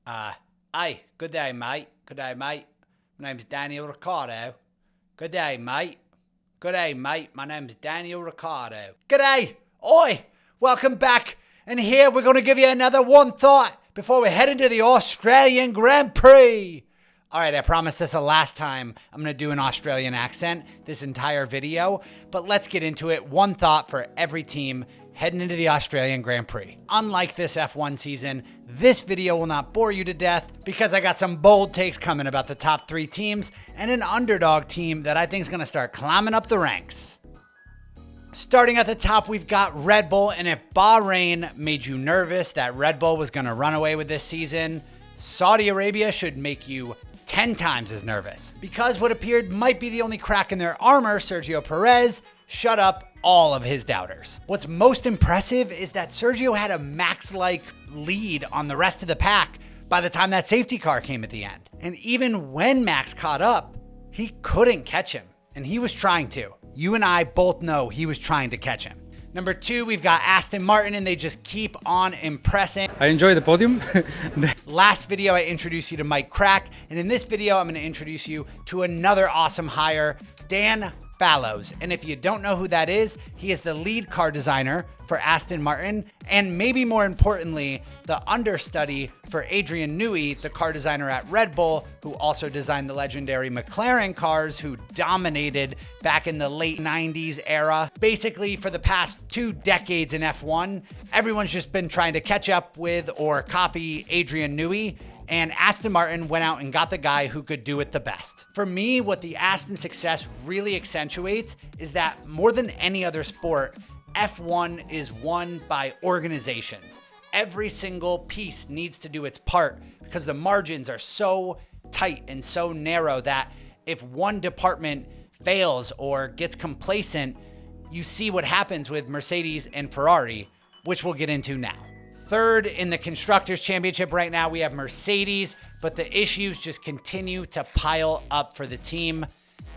Hey, good day, mate. Good day, mate. My name's Daniel Ricciardo. Good day, mate. Good day, mate. My name's Daniel Ricciardo. Good day. Oi, welcome back. And here we're going to give you another one thought before we head into the Australian Grand Prix. All right, I promised this the last time I'm going to do an Australian accent this entire video, but let's get into it. One thought for every team heading into the Australian Grand Prix. Unlike this F1 season, this video will not bore you to death because I got some bold takes coming about the top 3 teams and an underdog team that I think is going to start climbing up the ranks. Starting at the top, we've got Red Bull, and if Bahrain made you nervous that Red Bull was going to run away with this season, Saudi Arabia should make you 10 times as nervous, because what appeared might be the only crack in their armor, Sergio Perez, shut up all of his doubters. What's most impressive is that Sergio had a Max-like lead on the rest of the pack by the time that safety car came at the end. And even when Max caught up, he couldn't catch him, and he was trying to. You and I both know he was trying to catch him. Number 2, we've got Aston Martin, and they just keep on impressing. I enjoy the podium. Last video, I introduced you to Mike Krack, and in this video, I'm going to introduce you to another awesome hire, Dan Fallows. And if you don't know who that is, he is the lead car designer for Aston Martin, and maybe more importantly, the understudy for Adrian Newey, the car designer at Red Bull, who also designed the legendary McLaren cars, who dominated back in the late 90s era. Basically, for the past 2 decades in F1, everyone's just been trying to catch up with or copy Adrian Newey, and Aston Martin went out and got the guy who could do it the best. For me, what the Aston success really accentuates is that more than any other sport, F1 is won by organizations. Every single piece needs to do its part because the margins are so tight and so narrow that if one department fails or gets complacent, you see what happens with Mercedes and Ferrari, which we'll get into now. Third in the Constructors' Championship right now, we have Mercedes, but the issues just continue to pile up for the team.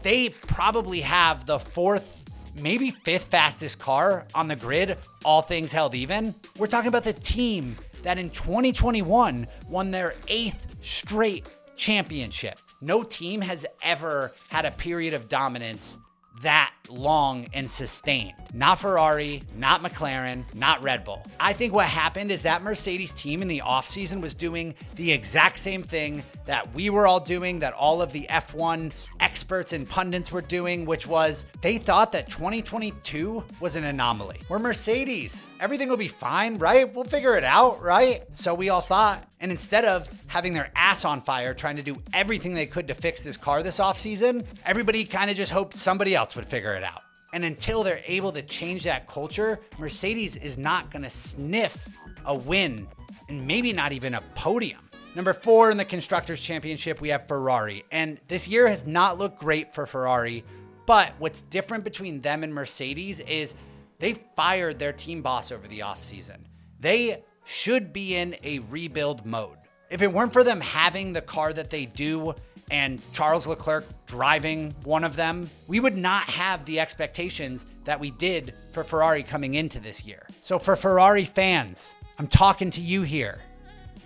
They probably have the 4th, maybe 5th fastest car on the grid, all things held even. We're talking about the team that in 2021 won their 8th straight championship. No team has ever had a period of dominance that long and sustained. Not Ferrari, not McLaren, not Red Bull. I think what happened is that Mercedes team in the offseason was doing the exact same thing that we were all doing, that all of the F1 experts and pundits were doing, which was they thought that 2022 was an anomaly. We're Mercedes. Everything will be fine, right? We'll figure it out, right? So we all thought. And instead of having their ass on fire trying to do everything they could to fix this car this offseason, everybody kind of just hoped somebody else would figure it out. And until they're able to change that culture, Mercedes is not going to sniff a win and maybe not even a podium. Number 4 in the Constructors' Championship, we have Ferrari. And this year has not looked great for Ferrari, but what's different between them and Mercedes is they fired their team boss over the offseason. They should be in a rebuild mode. If it weren't for them having the car that they do and Charles Leclerc driving one of them, we would not have the expectations that we did for Ferrari coming into this year. So for Ferrari fans, I'm talking to you here.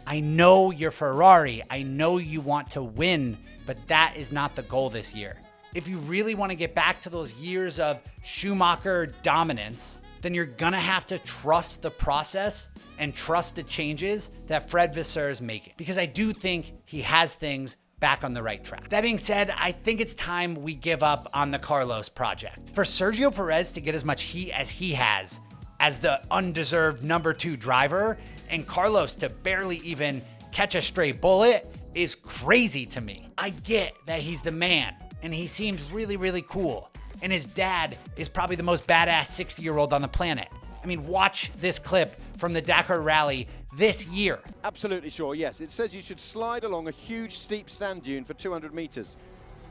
I know you're Ferrari. I know you want to win, but that is not the goal this year. If you really want to get back to those years of Schumacher dominance, then you're going to have to trust the process and trust the changes that Fred Vasseur is making, because I do think he has things back on the right track. That being said, I think it's time we give up on the Carlos project. For Sergio Perez to get as much heat as he has as the undeserved number 2 driver, and Carlos to barely even catch a stray bullet is crazy to me. I get that he's the man, and he seems really, really cool. And his dad is probably the most badass 60-year-old on the planet. I mean, watch this clip from the Dakar Rally this year. Absolutely sure, yes. It says you should slide along a huge steep sand dune for 200 meters.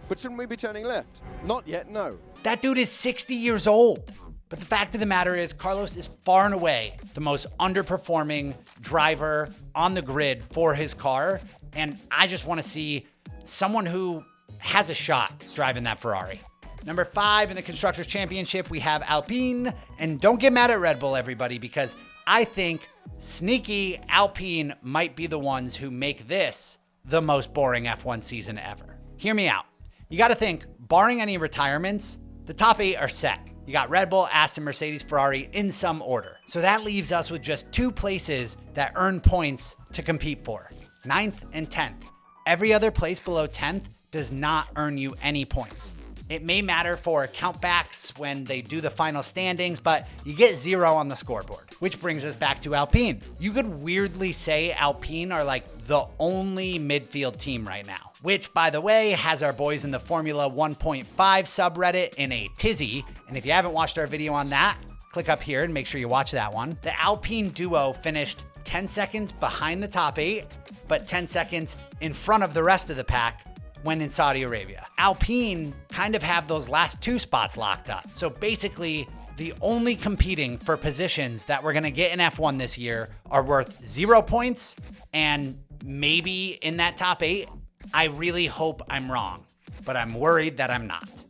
But shouldn't we be turning left? Not yet, no. That dude is 60 years old. But the fact of the matter is, Carlos is far and away the most underperforming driver on the grid for his car. And I just want to see someone who has a shot driving that Ferrari. Number 5 in the Constructors' Championship, we have Alpine. And don't get mad at Red Bull, everybody, because I think sneaky Alpine might be the ones who make this the most boring F1 season ever. Hear me out. You got to think, barring any retirements, the top 8 are set. You got Red Bull, Aston, Mercedes, Ferrari in some order. So that leaves us with just 2 places that earn points to compete for, 9th and 10th. Every other place below 10th does not earn you any points. It may matter for countbacks when they do the final standings, but you get 0 on the scoreboard, which brings us back to Alpine. You could weirdly say Alpine are like the only midfield team right now, which, by the way, has our boys in the Formula 1.5 subreddit in a tizzy. And if you haven't watched our video on that, click up here and make sure you watch that one. The Alpine duo finished 10 seconds behind the top 8, but 10 seconds in front of the rest of the pack when in Saudi Arabia. Alpine kind of have those last 2 spots locked up. So basically, the only competing for positions that we're gonna get in F1 this year are worth 0 points, and maybe in that top 8. I really hope I'm wrong, but I'm worried that I'm not.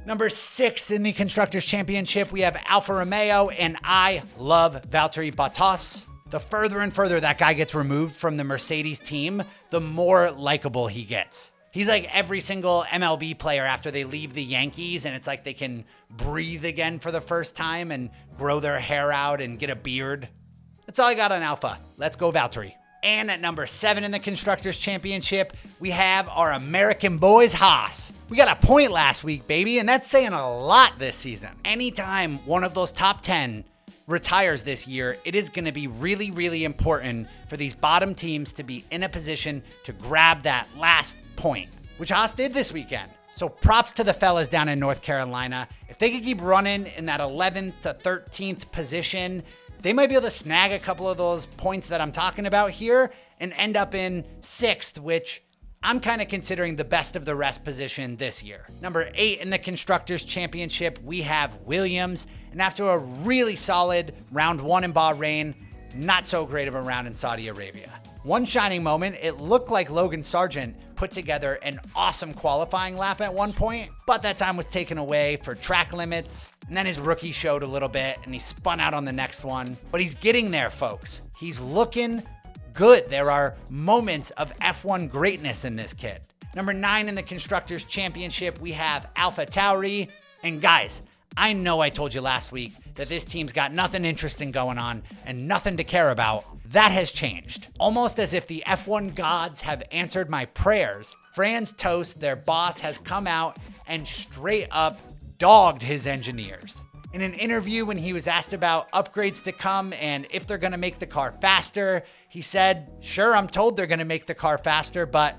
Number 6 in the Constructors' Championship, we have Alfa Romeo, and I love Valtteri Bottas. The further and further that guy gets removed from the Mercedes team, the more likable he gets. He's like every single MLB player after they leave the Yankees, and it's like they can breathe again for the first time and grow their hair out and get a beard. That's all I got on Alfa. Let's go Valtteri. And at number 7 in the Constructors' Championship, we have our American boys, Haas. We got a point last week, baby, and that's saying a lot this season. Anytime one of those top 10 retires this year, it is going to be really, really important for these bottom teams to be in a position to grab that last point, which Haas did this weekend. So props to the fellas down in North Carolina. If they could keep running in that 11th to 13th position, they might be able to snag a couple of those points that I'm talking about here and end up in 6th, which I'm kind of considering the best of the rest position this year. Number 8 in the Constructors' Championship, we have Williams. And after a really solid round 1 in Bahrain, not so great of a round in Saudi Arabia. One shining moment, it looked like Logan Sargeant put together an awesome qualifying lap at one point, but that time was taken away for track limits. And then his rookie showed a little bit and he spun out on the next one. But he's getting there, folks. He's looking good. There are moments of F1 greatness in this kid. Number 9 in the Constructors' Championship, we have AlphaTauri. And guys, I know I told you last week that this team's got nothing interesting going on and nothing to care about. That has changed. Almost as if the F1 gods have answered my prayers. Franz Tost, their boss, has come out and straight up dogged his engineers. In an interview when he was asked about upgrades to come and if they're gonna make the car faster, he said, "Sure, I'm told they're gonna make the car faster, but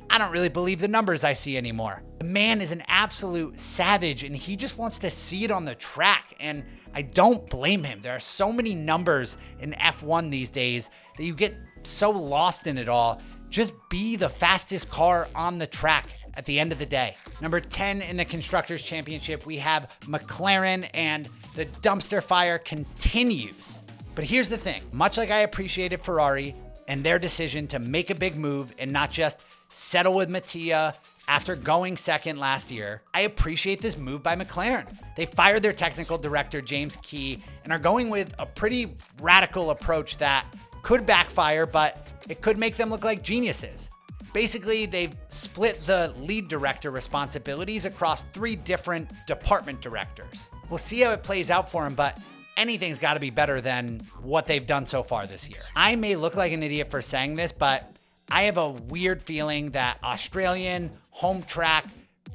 I don't really believe the numbers I see anymore." The man is an absolute savage and he just wants to see it on the track, and I don't blame him. There are so many numbers in F1 these days that you get so lost in it all. Just be the fastest car on the track at the end of the day. Number 10 in the Constructors' Championship, we have McLaren, and the dumpster fire continues. But here's the thing, much like I appreciated Ferrari and their decision to make a big move and not just settle with Mattia after going second last year, I appreciate this move by McLaren. They fired their technical director, James Key, and are going with a pretty radical approach that could backfire, but it could make them look like geniuses. Basically, they've split the lead director responsibilities across 3 different department directors. We'll see how it plays out for them, but anything's got to be better than what they've done so far this year. I may look like an idiot for saying this, but I have a weird feeling that Australian, home track,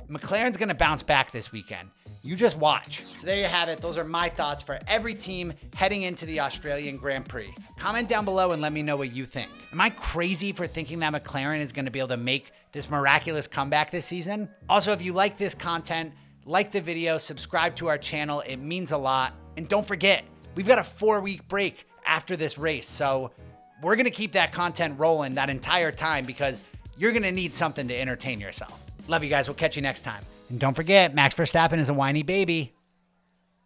McLaren's going to bounce back this weekend. You just watch. So there you have it. Those are my thoughts for every team heading into the Australian Grand Prix. Comment down below and let me know what you think. Am I crazy for thinking that McLaren is going to be able to make this miraculous comeback this season? Also, if you like this content, like the video, subscribe to our channel. It means a lot. And don't forget, we've got a 4-week break after this race. So we're going to keep that content rolling that entire time because you're going to need something to entertain yourself. Love you guys. We'll catch you next time. And don't forget, Max Verstappen is a whiny baby.